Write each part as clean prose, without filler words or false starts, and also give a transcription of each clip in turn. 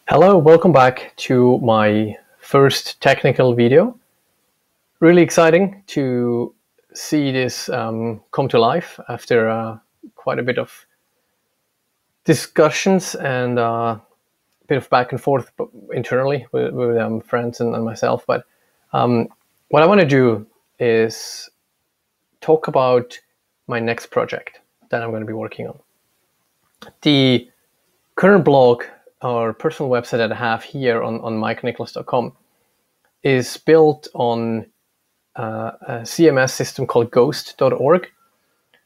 Hello, welcome back to my first technical video. Really exciting to see this come to life after quite a bit of discussions and a bit of back and forth internally with friends and myself. But what I want to do is talk about my next project that I'm going to be working on. The current blog or personal website that I have here on mikenicholas.com is built on a CMS system called ghost.org,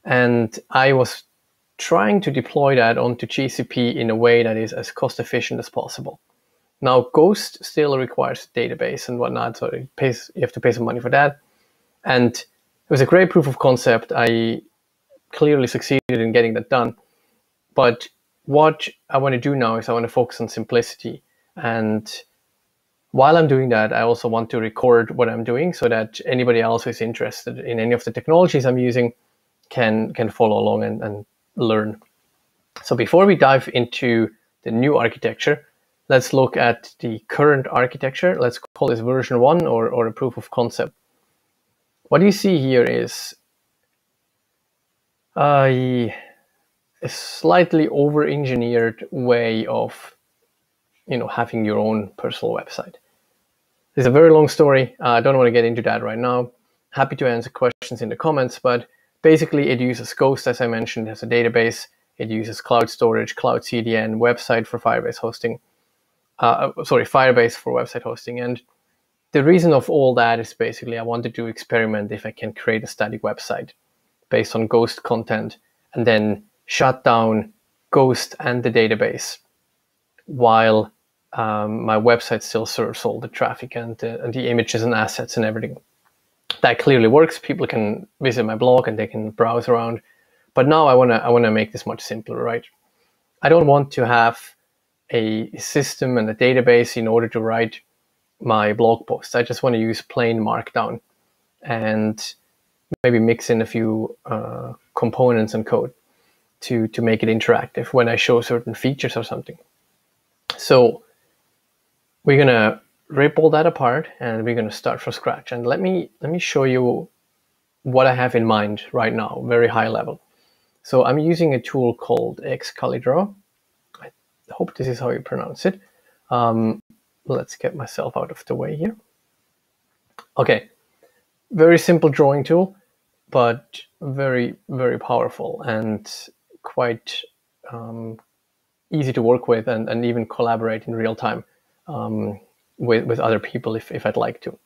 and I was trying to deploy that onto GCP in a way that is as cost efficient as possible. Now, Ghost still requires a database and whatnot, so you have to pay some money for that. And it was a great proof of concept. I clearly succeeded in getting that done. But what I want to do now is I want to focus on simplicity. And while I'm doing that, I also want to record what I'm doing so that anybody else who is interested in any of the technologies I'm using can follow along and learn. So before we dive into the new architecture, let's look at the current architecture. Let's call this version 1 or a proof of concept. What you see here is a slightly over-engineered way of having your own personal website. This is a very long story. I don't want to get into that right now. Happy to answer questions in the comments, but basically it uses Ghost, as I mentioned, as a database. It uses cloud storage, cloud CDN, website for Firebase hosting. Firebase for website hosting. And the reason of all that is basically I wanted to experiment if I can create a static website based on Ghost content and then shut down Ghost and the database while my website still serves all the traffic and the images and assets and everything. That clearly works. People can visit my blog and they can browse around. But now I wanna make this much simpler, right? I don't want to have a system and a database in order to write my blog posts. I just want to use plain Markdown and maybe mix in a few components and code to make it interactive when I show certain features or something. So we're gonna rip all that apart and we're gonna start from scratch. And let me show you what I have in mind right now, very high level. So I'm using a tool called XColorDraw. I hope this is how you pronounce it. Let's get myself out of the way here. Okay, very simple drawing tool, but very, very powerful and quite easy to work with and even collaborate in real time with other people if I'd like to.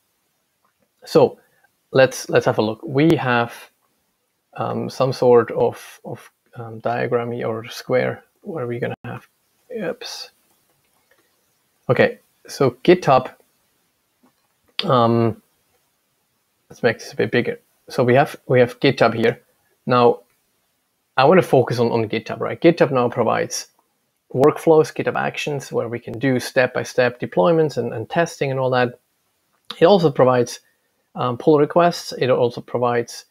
So let's have a look. We have some sort of diagram or square where we're gonna have. Oops. Okay, so GitHub. Let's make this a bit bigger. So we have GitHub here. Now I want to focus on GitHub, right? GitHub now provides workflows, GitHub Actions, where we can do step-by-step deployments and testing and all that. It also provides pull requests. It also provides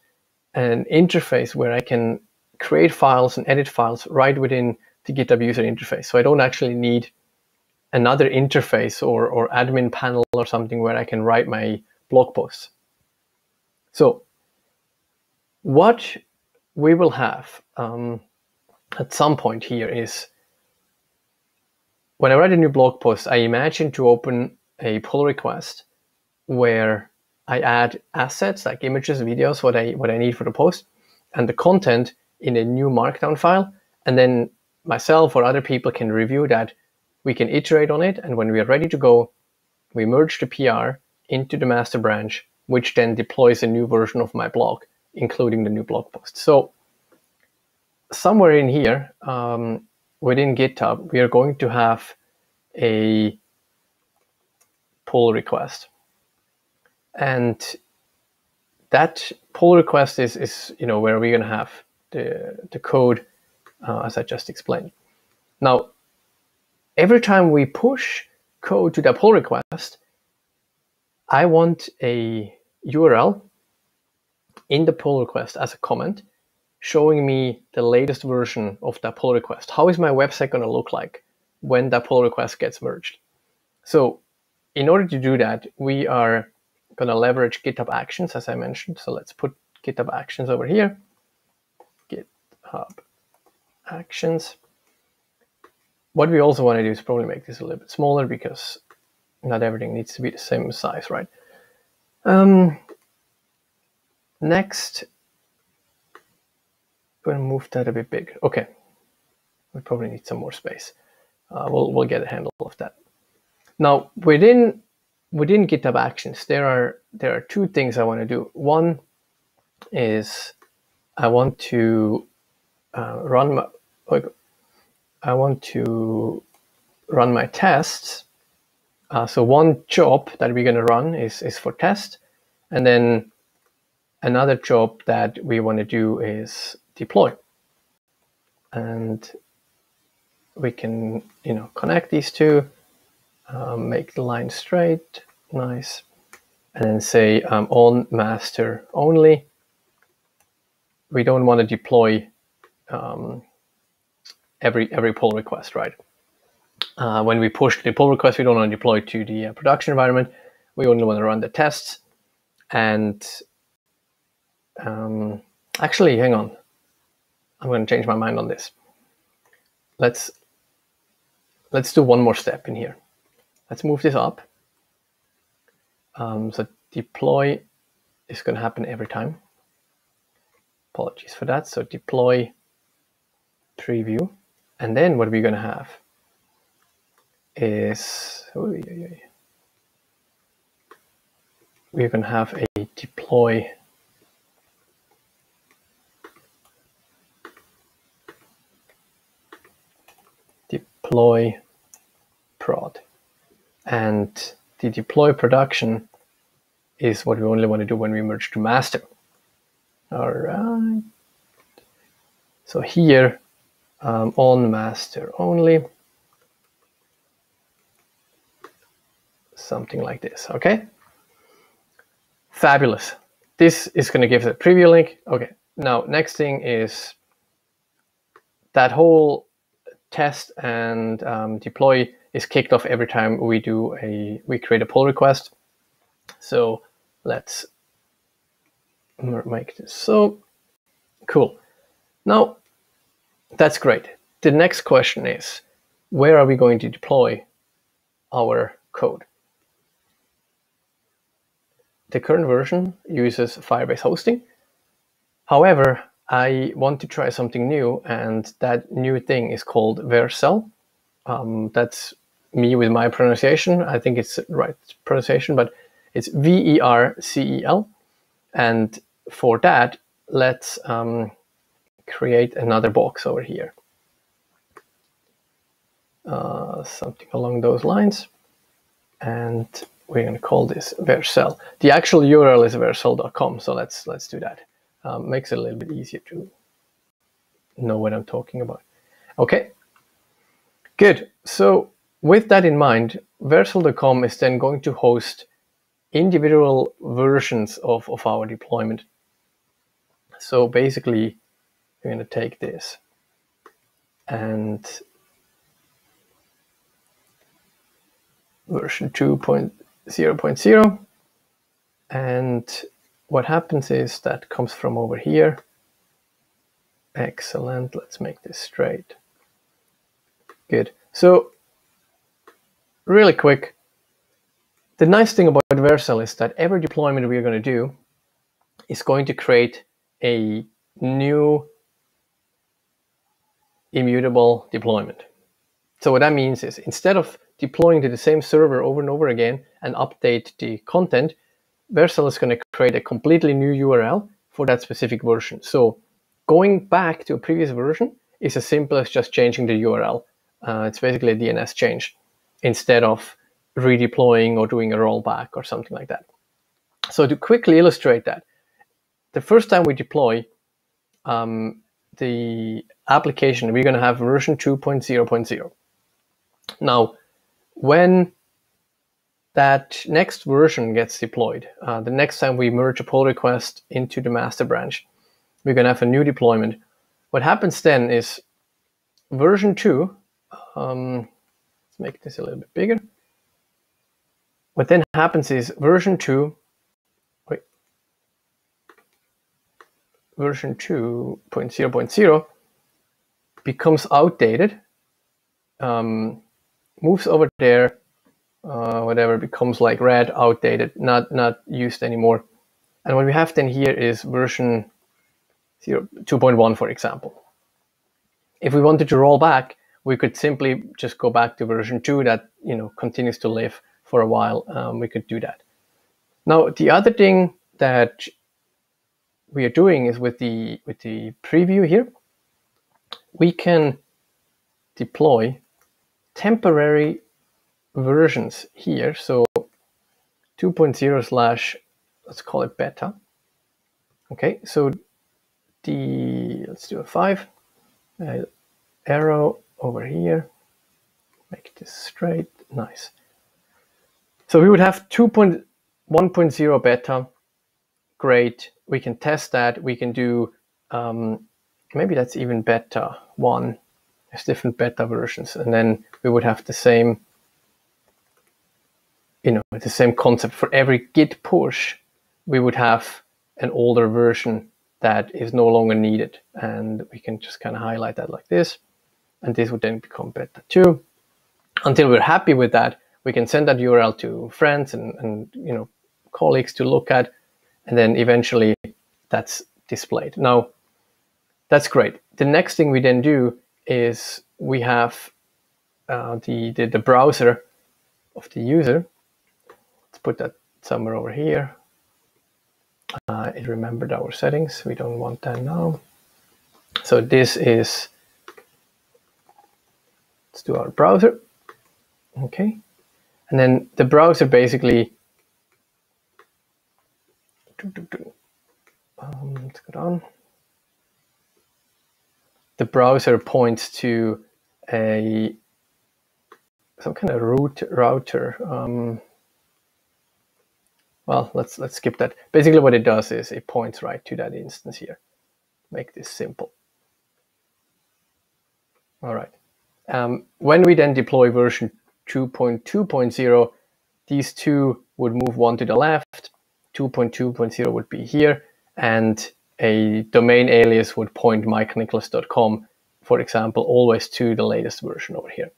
an interface where I can create files and edit files right within the GitHub user interface. So I don't actually need another interface or admin panel or something where I can write my blog posts. So what we will have at some point here is when I write a new blog post, I imagine to open a pull request where I add assets like images, videos, what I need for the post, and the content in a new Markdown file. And then myself or other people can review that. We can iterate on it. And when we are ready to go, we merge the PR into the master branch, which then deploys a new version of my blog, including the new blog post. So somewhere in here, within GitHub, we are going to have a pull request. And that pull request is where we're going to have the code as I just explained. Now, every time we push code to that pull request, I want a URL in the pull request as a comment showing me the latest version of that pull request. How is my website going to look like when that pull request gets merged. So in order to do that, we are going to leverage GitHub Actions, as I mentioned. So let's put GitHub Actions over here. GitHub Actions. What we also want to do is probably make this a little bit smaller, because not everything needs to be the same size, right? Next, we'll move that a bit big. Okay, we probably need some more space. We'll get a handle of that. Now within GitHub Actions, there are two things I want to do. One is I want to run my tests. So one job that we're going to run is for test, and then another job that we want to do is deploy. And we can, connect these two, make the line straight, nice, and then say on master only. We don't want to deploy every pull request, right? When we push the pull request, we don't want to deploy to the production environment. We only want to run the tests. And actually, hang on. I'm going to change my mind on this. Let's do one more step in here. Let's move this up. So deploy is going to happen every time. Apologies for that. So deploy preview. And then what we're going to have is we're going to have a deploy prod, and the deploy production is what we only want to do when we merge to master. All right. So here on master only, something like this. Okay. Fabulous. This is going to give us a preview link. Okay. Now, next thing is that whole test and deploy is kicked off every time we create a pull request. So let's make this so cool. Now that's great. The next question is, where are we going to deploy our code? The current version uses Firebase hosting. However, I want to try something new, and that new thing is called Vercel. That's me with my pronunciation. I think it's the right pronunciation, but it's Vercel. And for that, let's create another box over here. Something along those lines. And we're going to call this Vercel. The actual URL is vercel.com, so let's do that. Makes it a little bit easier to know what I'm talking about. Okay, good. So with that in mind, vercel.com is then going to host individual versions of our deployment. So basically, we're going to take this and version 2.0.0, and what happens is that comes from over here. Excellent. Let's make this straight. Good. So really quick, the nice thing about Vercel is that every deployment we're going to do is going to create a new immutable deployment. So what that means is, instead of deploying to the same server over and over again and update the content, Vercel is going to create a completely new URL for that specific version. So going back to a previous version is as simple as just changing the URL. It's basically a DNS change instead of redeploying or doing a rollback or something like that. So to quickly illustrate that, the first time we deploy the application, we're going to have version 2.0.0. Now, when that next version gets deployed, the next time we merge a pull request into the master branch, we're going to have a new deployment. What happens then is version 2 Let's make this a little bit bigger. What then happens is version 2.0.0 becomes outdated, moves over there, whatever, becomes like red, outdated, not used anymore. And what we have then here is version 2.1, for example. If we wanted to roll back, we could simply just go back to version 2 that continues to live for a while. We could do that. Now, the other thing that we are doing is with the preview here, we can deploy temporary versions here. So 2.0 / let's call it beta. Okay, so let's do a 5 arrow over here, make this straight, nice. So we would have 2.1.0 beta, great. We can test that. We can do, maybe that's even beta 1. There's different beta versions, and then we would have the same, the same concept. For every git push, we would have an older version that is no longer needed, and we can just kind of highlight that like this, and this would then become beta 2. Until we're happy with that, we can send that URL to friends and colleagues to look at, and then eventually that's displayed. Now, that's great. The next thing we then do is we have the browser of the user. Let's put that somewhere over here. It remembered our settings. We don't want that now. So this is, let's do our browser. Okay. And then the browser basically, let's go down. The browser points to some kind of router. Well, let's skip that. Basically what it does is it points right to that instance here. Make this simple. All right. When we then deploy version 2.2.0, these two would move one to the left, 2.2.0 would be here, and a domain alias would point mikenicholas.com, for example, always to the latest version over here.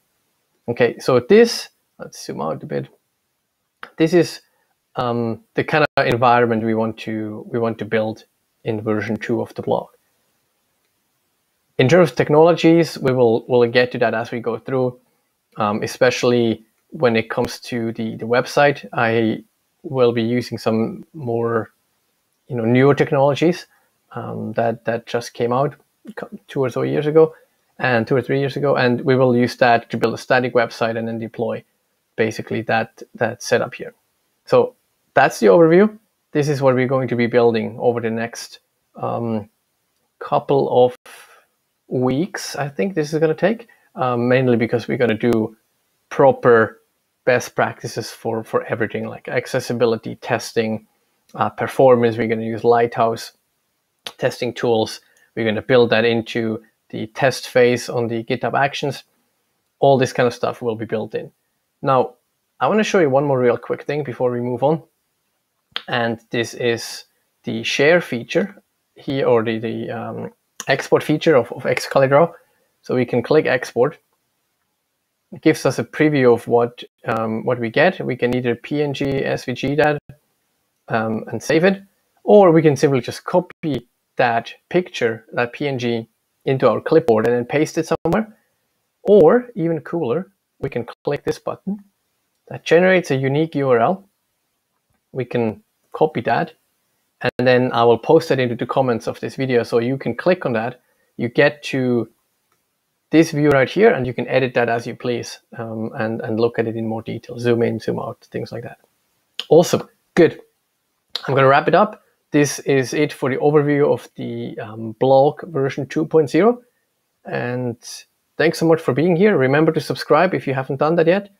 Okay, so this, let's zoom out a bit. This is the kind of environment we want to build in version 2 of the blog. In terms of technologies, we'll get to that as we go through, especially when it comes to the website. I will be using some more newer technologies that just came out 2 or 3 years ago, and we will use that to build a static website and then deploy basically that setup here. So that's the overview. This is what we're going to be building over the next couple of weeks. I think this is going to take, mainly because we're going to do proper best practices for everything, like accessibility testing, performance. We're going to use Lighthouse testing tools. We're going to build that into the test phase on the GitHub Actions. All this kind of stuff will be built in. Now, I want to show you one more real quick thing before we move on. And this is the share feature here, or the export feature of XColorDraw. So we can click export. It gives us a preview of what we get. We can either PNG, SVG that and save it, or we can simply just copy that picture, that PNG, into our clipboard and then paste it somewhere. Or even cooler, we can click this button that generates a unique URL. We can copy that, and then I will post it into the comments of this video, so you can click on that. You get to this view right here, and you can edit that as you please, and look at it in more detail. Zoom in, zoom out, things like that. Awesome, good. I'm going to wrap it up. This is it for the overview of the blog version 2.0. And thanks so much for being here. Remember to subscribe if you haven't done that yet,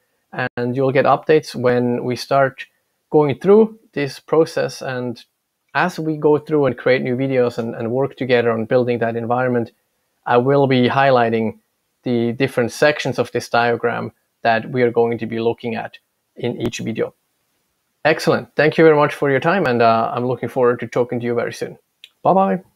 and you'll get updates when we start going through this process. And as we go through and create new videos and work together on building that environment, I will be highlighting the different sections of this diagram that we are going to be looking at in each video. Excellent. Thank you very much for your time, and I'm looking forward to talking to you very soon. Bye-bye.